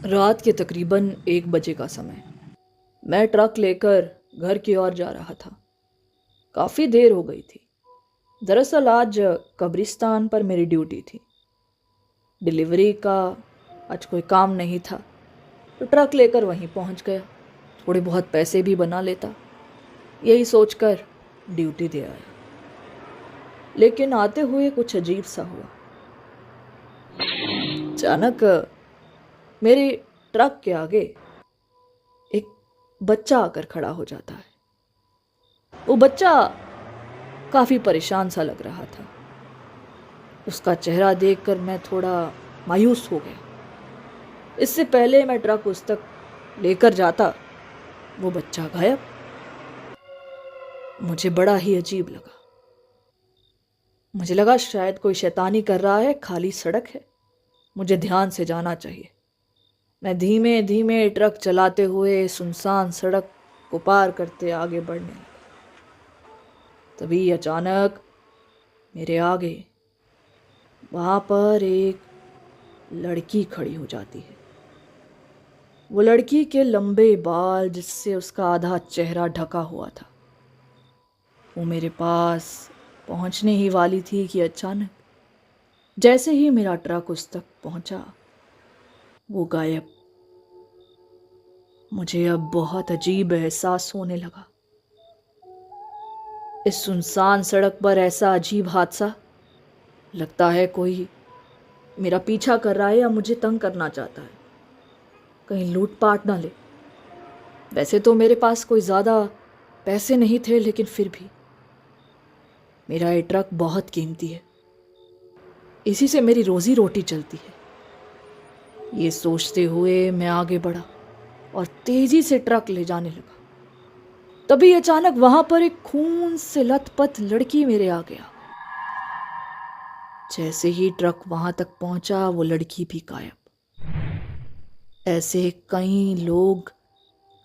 रात के तकरीबन 1 बजे का समय। मैं ट्रक लेकर घर की ओर जा रहा था। काफ़ी देर हो गई थी। दरअसल आज कब्रिस्तान पर मेरी ड्यूटी थी। डिलीवरी का आज कोई काम नहीं था, तो ट्रक लेकर वहीं पहुंच गया। थोड़े बहुत पैसे भी बना लेता, यही सोचकर ड्यूटी दे आया। लेकिन आते हुए कुछ अजीब सा हुआ। अचानक मेरे ट्रक के आगे एक बच्चा आकर खड़ा हो जाता है। वो बच्चा काफ़ी परेशान सा लग रहा था। उसका चेहरा देखकर मैं थोड़ा मायूस हो गया। इससे पहले मैं ट्रक उस तक लेकर जाता, वो बच्चा गायब। मुझे बड़ा ही अजीब लगा। मुझे लगा शायद कोई शैतानी कर रहा है, खाली सड़क है, मुझे ध्यान से जाना चाहिए। मैं धीमे धीमे ट्रक चलाते हुए सुनसान सड़क को पार करते आगे बढ़ने लगा। तभी अचानक मेरे आगे वहाँ पर एक लड़की खड़ी हो जाती है। वो लड़की के लंबे बाल जिससे उसका आधा चेहरा ढका हुआ था। वो मेरे पास पहुंचने ही वाली थी कि अचानक जैसे ही मेरा ट्रक उस तक पहुंचा, वो गायब। मुझे अब बहुत अजीब एहसास होने लगा। इस सुनसान सड़क पर ऐसा अजीब हादसा, लगता है कोई मेरा पीछा कर रहा है या मुझे तंग करना चाहता है, कहीं लूटपाट ना ले। वैसे तो मेरे पास कोई ज़्यादा पैसे नहीं थे, लेकिन फिर भी मेरा ये ट्रक बहुत कीमती है, इसी से मेरी रोजी रोटी चलती है। ये सोचते हुए मैं आगे बढ़ा और तेजी से ट्रक ले जाने लगा। तभी अचानक वहां पर एक खून से लथपथ लड़की मेरे आ गया। जैसे ही ट्रक वहां तक पहुंचा, वो लड़की भी गायब। ऐसे कई लोग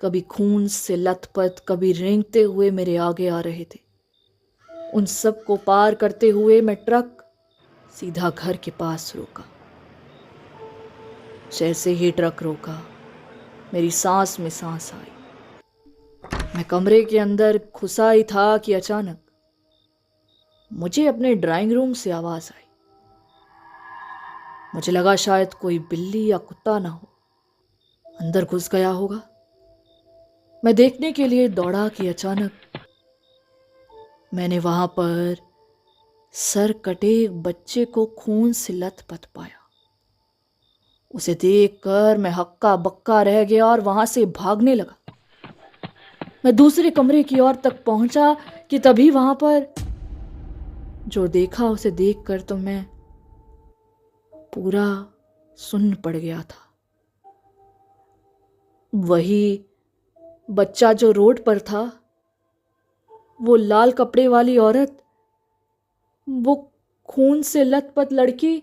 कभी खून से लथपथ, कभी रेंगते हुए मेरे आगे आ रहे थे। उन सब को पार करते हुए मैं ट्रक सीधा घर के पास रोका। जैसे ही ट्रक रोका, मेरी सांस में सांस आई। मैं कमरे के अंदर घुसा ही था कि अचानक मुझे अपने ड्राइंग रूम से आवाज आई। मुझे लगा शायद कोई बिल्ली या कुत्ता ना हो, अंदर घुस गया होगा। मैं देखने के लिए दौड़ा कि अचानक मैंने वहां पर सर कटे एक बच्चे को खून से लथपथ पाया। उसे देखकर मैं हक्का बक्का रह गया और वहां से भागने लगा। मैं दूसरे कमरे की ओर तक पहुंचा कि तभी वहां पर जो देखा, उसे देखकर तो मैं पूरा सुन्न पड़ गया था। वही बच्चा जो रोड पर था, वो लाल कपड़े वाली औरत, वो खून से लथपथ लड़की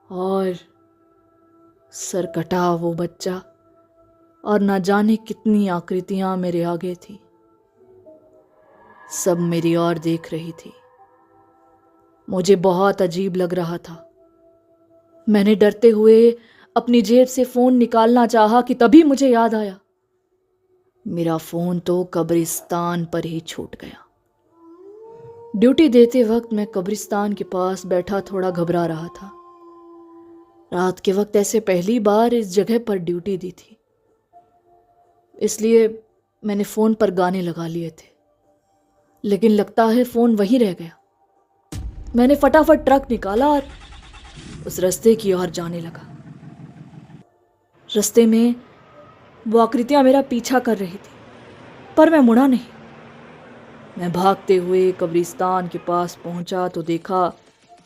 और सरकटा वो बच्चा, और ना जाने कितनी आकृतियां मेरे आगे थी। सब मेरी ओर देख रही थी। मुझे बहुत अजीब लग रहा था। मैंने डरते हुए अपनी जेब से फोन निकालना चाहा कि तभी मुझे याद आया, मेरा फोन तो कब्रिस्तान पर ही छूट गया। ड्यूटी देते वक्त मैं कब्रिस्तान के पास बैठा थोड़ा घबरा रहा था। रात के वक्त ऐसे पहली बार इस जगह पर ड्यूटी दी थी, इसलिए मैंने फ़ोन पर गाने लगा लिए थे, लेकिन लगता है फ़ोन वहीं रह गया। मैंने फटाफट ट्रक निकाला और उस रास्ते की ओर जाने लगा। रास्ते में वो आकृतियां मेरा पीछा कर रही थी, पर मैं मुड़ा नहीं। मैं भागते हुए कब्रिस्तान के पास पहुंचा तो देखा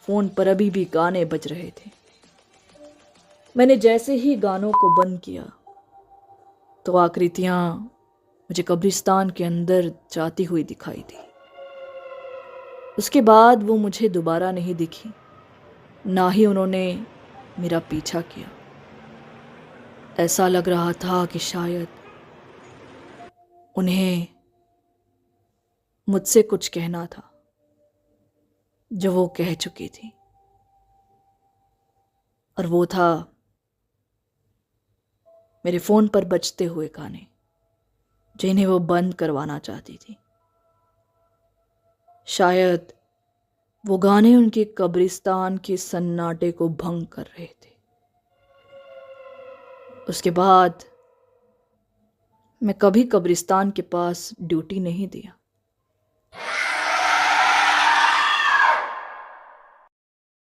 फ़ोन पर अभी भी गाने बज रहे थे। मैंने जैसे ही गानों को बंद किया तो आकृतियां मुझे कब्रिस्तान के अंदर जाती हुई दिखाई दी। उसके बाद वो मुझे दोबारा नहीं दिखी, ना ही उन्होंने मेरा पीछा किया। ऐसा लग रहा था कि शायद उन्हें मुझसे कुछ कहना था जो वो कह चुकी थी। और वो था मेरे फ़ोन पर बजते हुए गाने, जिन्हें वो बंद करवाना चाहती थी। शायद वो गाने उनके कब्रिस्तान के सन्नाटे को भंग कर रहे थे। उसके बाद मैं कभी कब्रिस्तान के पास ड्यूटी नहीं दिया।